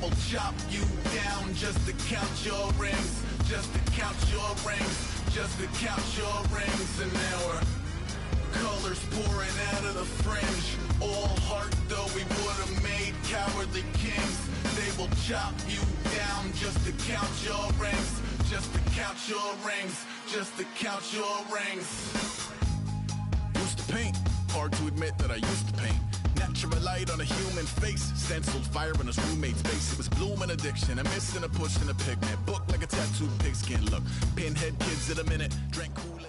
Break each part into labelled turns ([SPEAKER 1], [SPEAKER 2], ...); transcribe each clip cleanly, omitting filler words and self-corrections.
[SPEAKER 1] will chop you down just to count your rings, just to count your rings, just to count your rings. And now we're colors pouring out of the fringe. All heart though we would have made cowardly kings. They will chop you down just to count your rings, just to count your rings, just to count your rings. Used to paint, hard to admit that I used to paint. Natural light on a human face, stenciled fire in his roommate's face. It was blooming addiction, a missing a push and a pigment. Book like a tattooed pigskin look. Pinhead kids in a minute, drank Kool-Aid.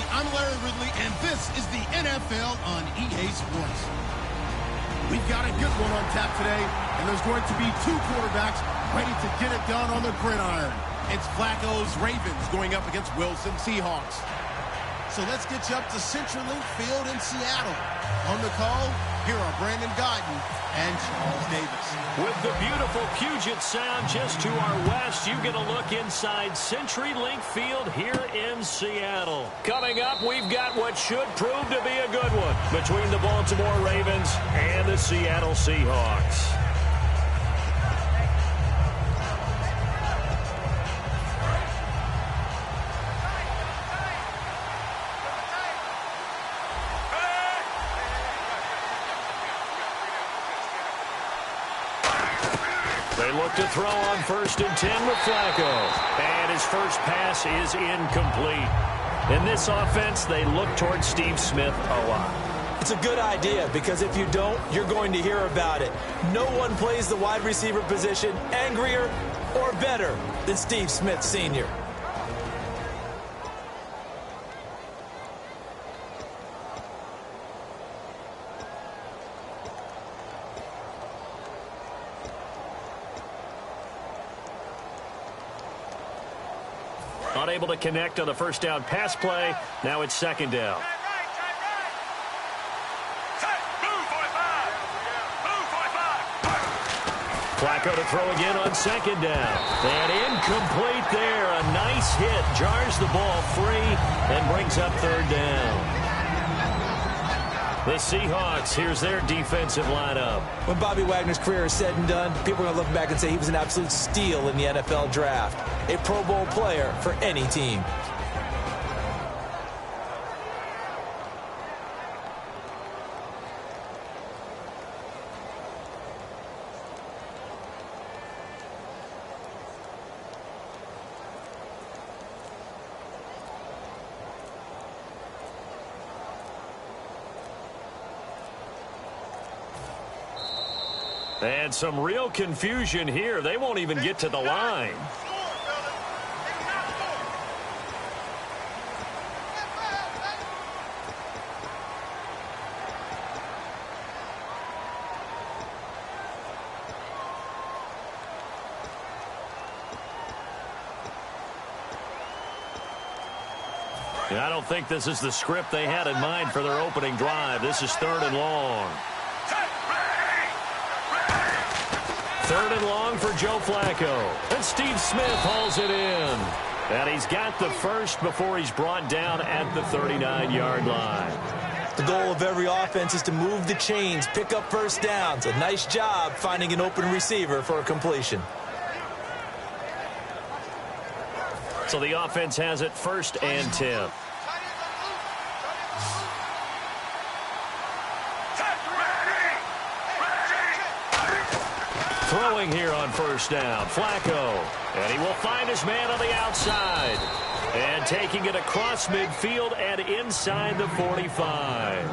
[SPEAKER 2] I'm Larry Ridley, and this is the NFL on EA Sports. We've got a good one on tap today, and there's going to be two quarterbacks ready to get it done on the gridiron. It's Flacco's Ravens going up against Wilson Seahawks. So let's get you up to CenturyLink Field in Seattle. On the call, here are Brandon Guyton and Charles Davis.
[SPEAKER 3] With the beautiful Puget Sound just to our west, you get a look inside CenturyLink Field here in Seattle. Coming up, we've got what should prove to be a good one between the Baltimore Ravens and the Seattle Seahawks. They look to throw on 1st and 10 with Flacco. And his first pass is incomplete. In this offense, they look towards Steve Smith a lot.
[SPEAKER 4] It's a good idea because if you don't, you're going to hear about it. No one plays the wide receiver position angrier or better than Steve Smith Sr.
[SPEAKER 3] Unable to connect on the first down pass play. Now it's 2nd down. Flacco to throw again on 2nd down. And incomplete there. A nice hit. Jars the ball free and brings up 3rd down. The Seahawks, here's their defensive lineup.
[SPEAKER 4] When Bobby Wagner's career is said and done, people are going to look back and say he was an absolute steal in the NFL draft. A Pro Bowl player for any team.
[SPEAKER 3] And some real confusion here. They won't even get to the line. I don't think this is the script they had in mind for their opening drive. This is 3rd and long. 3rd and long for Joe Flacco. And Steve Smith hauls it in. And he's got the first before he's brought down at the 39-yard line.
[SPEAKER 4] The goal of every offense is to move the chains, pick up first downs. A nice job finding an open receiver for a completion.
[SPEAKER 3] So the offense has it 1st and 10. Throwing here on 1st down, Flacco. And he will find his man on the outside. And taking it across midfield and inside the 45.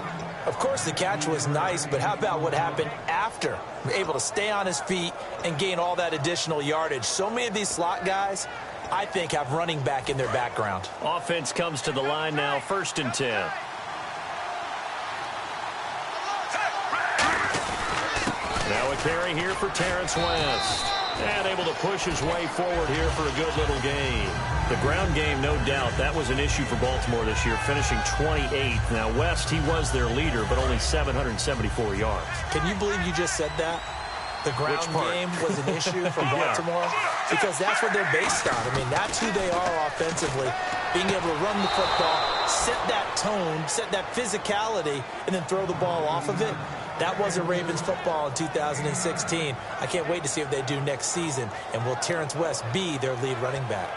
[SPEAKER 4] Of course, the catch was nice, but how about what happened after? Able to stay on his feet and gain all that additional yardage. So many of these slot guys, I think, have running back in their background.
[SPEAKER 3] Offense comes to the line now, 1st and 10. Now a carry here for Terrence West. And able to push his way forward here for a good little gain. The ground game, no doubt, that was an issue for Baltimore this year, finishing 28th. Now, West, he was their leader, but only 774 yards.
[SPEAKER 4] Can you believe you just said that? The ground game was an issue for Baltimore? Because that's what they're based on. I mean, that's who they are offensively. Being able to run the football, set that tone, set that physicality, and then throw the ball off of it. That wasn't Ravens football in 2016. I can't wait to see what they do next season. And will Terrence West be their lead running back?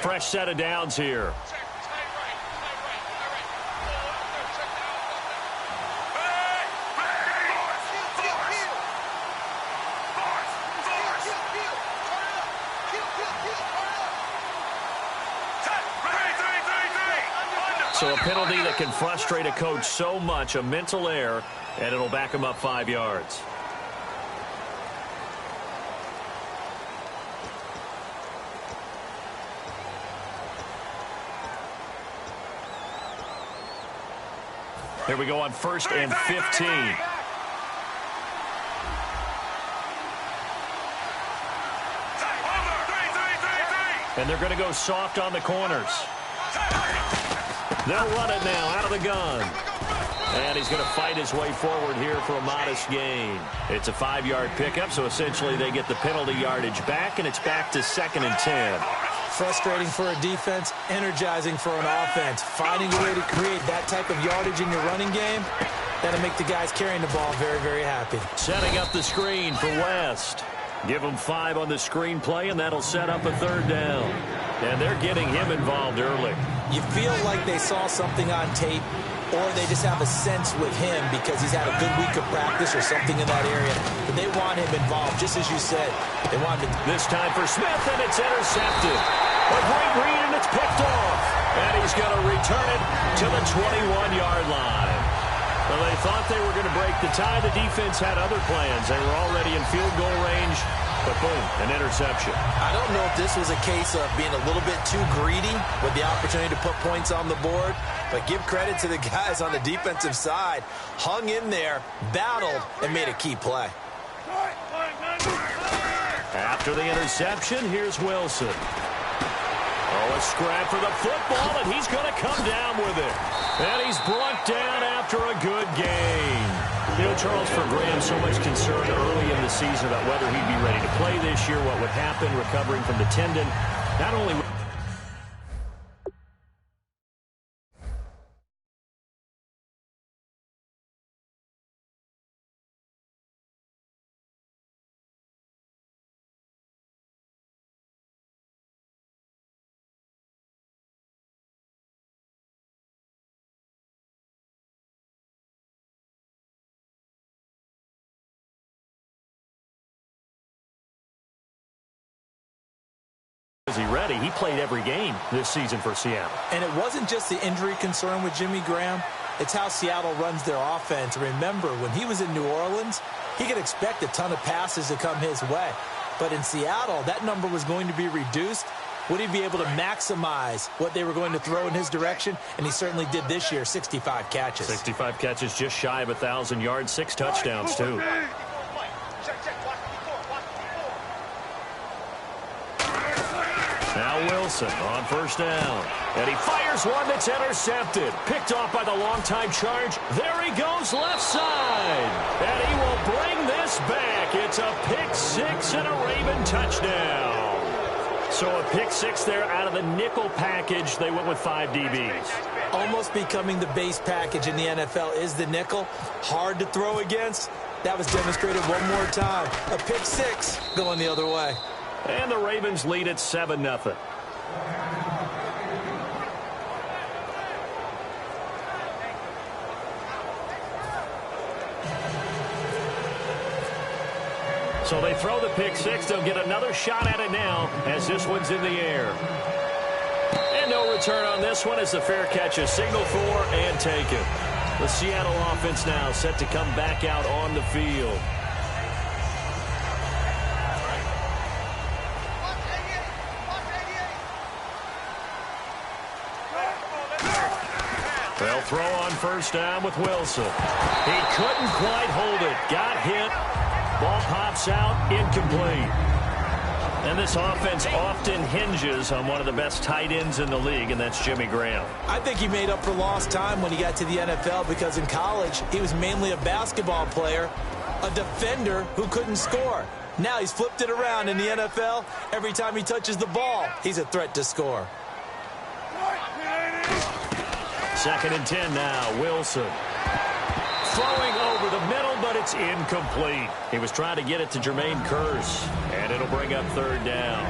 [SPEAKER 3] Fresh set of downs here. So a penalty that can frustrate a coach so much, a mental error, and it'll back him up 5 yards. Here we go on 1st and 15. And they're going to go soft on the corners. They'll run it now out of the gun. And he's going to fight his way forward here for a modest gain. It's a 5-yard pickup, so essentially they get the penalty yardage back, and it's back to 2nd and 10.
[SPEAKER 4] Frustrating for a defense, energizing for an offense. Finding a way to create that type of yardage in your running game, that'll make the guys carrying the ball very, very happy.
[SPEAKER 3] Setting up the screen for West. Give them 5 on the screen play, and that'll set up a 3rd down. And they're getting him involved early.
[SPEAKER 4] You feel like they saw something on tape, or they just have a sense with him because he's had a good week of practice or something in that area. But they want him involved, just as you said. They want him.
[SPEAKER 3] This time for Smith, and it's intercepted. A great read, and it's picked off. And he's going to return it to the 21-yard line. Well, they thought they were going to break the tie. The defense had other plans. They were already in field goal range, but boom, an interception.
[SPEAKER 4] I don't know if this was a case of being a little bit too greedy with the opportunity to put points on the board, but give credit to the guys on the defensive side. Hung in there, battled, and made a key play.
[SPEAKER 3] After the interception, here's Wilson. Oh, a scrap for the football, and he's going to come down with it. And he's brought down after a good game. You know, Charles, for Graham, so much concern early in the season about whether he'd be ready to play this year, what would happen recovering from the tendon. Not only... Is he ready? He played every game this season for Seattle.
[SPEAKER 4] And it wasn't just the injury concern with Jimmy Graham. It's how Seattle runs their offense. Remember, when he was in New Orleans, he could expect a ton of passes to come his way. But in Seattle, that number was going to be reduced. Would he be able to maximize what they were going to throw in his direction? And he certainly did this year, 65 catches.
[SPEAKER 3] 65 catches, just shy of 1,000 yards, 6 touchdowns, too. Now Wilson on 1st down. And he fires one that's intercepted. Picked off by the long-time charge. There he goes left side. And he will bring this back. It's a pick 6 and a Raven touchdown. So a pick 6 there out of the nickel package. They went with 5 DBs.
[SPEAKER 4] Almost becoming the base package in the NFL is the nickel. Hard to throw against. That was demonstrated one more time. A pick 6 going the other way.
[SPEAKER 3] And the Ravens lead at 7-0. So they throw the pick 6. They'll get another shot at it now as this one's in the air. And no return on this one as the fair catch is signaled for and taken. The Seattle offense now set to come back out on the field. They'll throw on first down with Wilson. He couldn't quite hold it. Got hit. Ball pops out, incomplete. And this offense often hinges on one of the best tight ends in the league, and that's Jimmy Graham.
[SPEAKER 4] I think he made up for lost time when he got to the NFL because in college, he was mainly a basketball player, a defender who couldn't score. Now he's flipped it around in the NFL. Every time he touches the ball, he's a threat to score.
[SPEAKER 3] 2nd and 10 now, Wilson. Throwing over the middle, but it's incomplete. He was trying to get it to Jermaine Kearse, and it'll bring up 3rd down.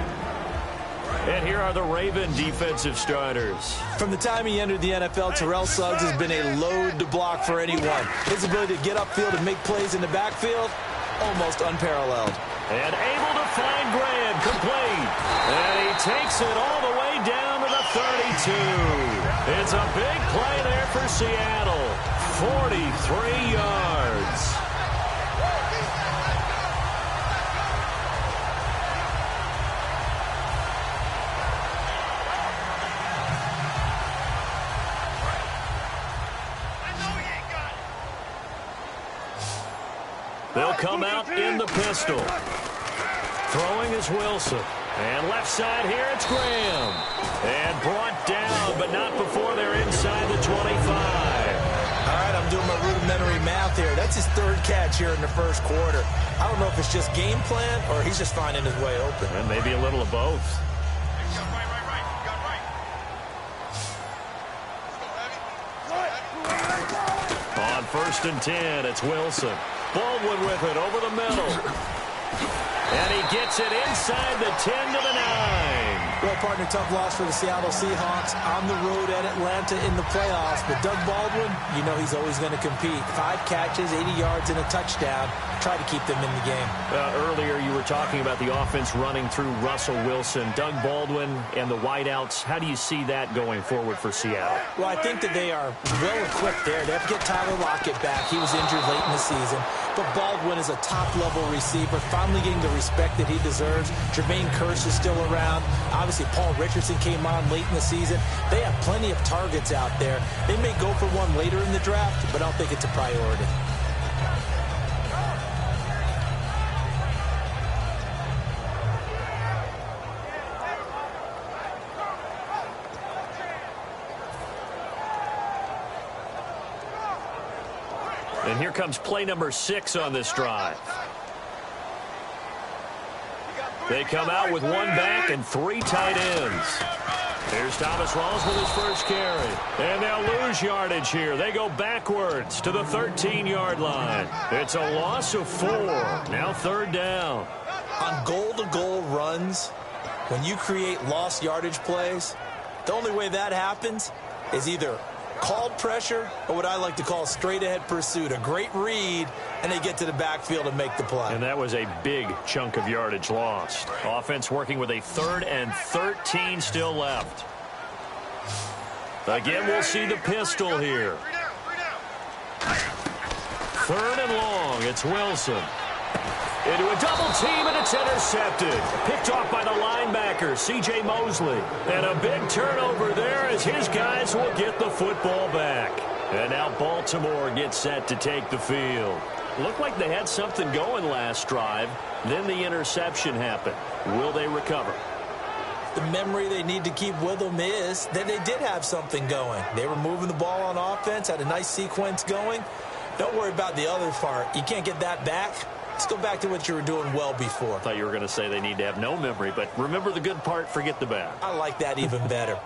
[SPEAKER 3] And here are the Raven defensive starters.
[SPEAKER 4] From the time he entered the NFL, Terrell Suggs has been a load to block for anyone. His ability to get upfield and make plays in the backfield, almost unparalleled.
[SPEAKER 3] And able to find Graham, complete. And he takes it all the way down to the 32. It's a big play there for Seattle. 43 yards. They'll come out in the pistol. Throwing is Wilson. And left side here, it's Graham. And brought down, but not before they're inside the 25.
[SPEAKER 4] All right, I'm doing my rudimentary math here. That's his 3rd catch here in the 1st quarter. I don't know if it's just game plan or he's just finding his way open.
[SPEAKER 3] And maybe a little of both. On 1st and 10, it's Wilson. Baldwin with it over the middle. And he gets it inside the 10 to the 9.
[SPEAKER 4] Well, partner, tough loss for the Seattle Seahawks on the road at Atlanta in the playoffs. But Doug Baldwin, you know he's always going to compete. 5 catches, 80 yards, and a touchdown. Try to keep them in the game.
[SPEAKER 3] Earlier, you were talking about the offense running through Russell Wilson. Doug Baldwin and the wideouts, how do you see that going forward for Seattle?
[SPEAKER 4] Well, I think that they are well-equipped there. They have to get Tyler Lockett back. He was injured late in the season. But Baldwin is a top-level receiver, finally getting the respect that he deserves. Jermaine Kearse is still around. Obviously, Paul Richardson came on late in the season. They have plenty of targets out there. They may go for one later in the draft, but I don't think it's a priority.
[SPEAKER 3] And here comes play number 6 on this drive. They come out with 1 back and 3 tight ends. Here's Thomas Rawls with his first carry. And they'll lose yardage here. They go backwards to the 13-yard line. It's a loss of 4. Now 3rd down.
[SPEAKER 4] On goal-to-goal runs, when you create lost yardage plays, the only way that happens is either called pressure or what I like to call straight-ahead pursuit. A great read, and they get to the backfield and make the play.
[SPEAKER 3] And that was a big chunk of yardage lost. Offense working with a 3rd and 13 still left. Again, we'll see the pistol here. 3rd and long, it's Wilson. Into a double team, and it's intercepted. Picked off by the linebacker, C.J. Mosley. And a big turnover there as his guys will get the football back. And now Baltimore gets set to take the field. Looked like they had something going last drive. Then the interception happened. Will they recover?
[SPEAKER 4] The memory they need to keep with them is that they did have something going. They were moving the ball on offense, had a nice sequence going. Don't worry about the other part. You can't get that back. Let's go back to what you were doing well before.
[SPEAKER 3] I thought you were going to say they need to have no memory, but remember the good part, forget the bad.
[SPEAKER 4] I like that even better.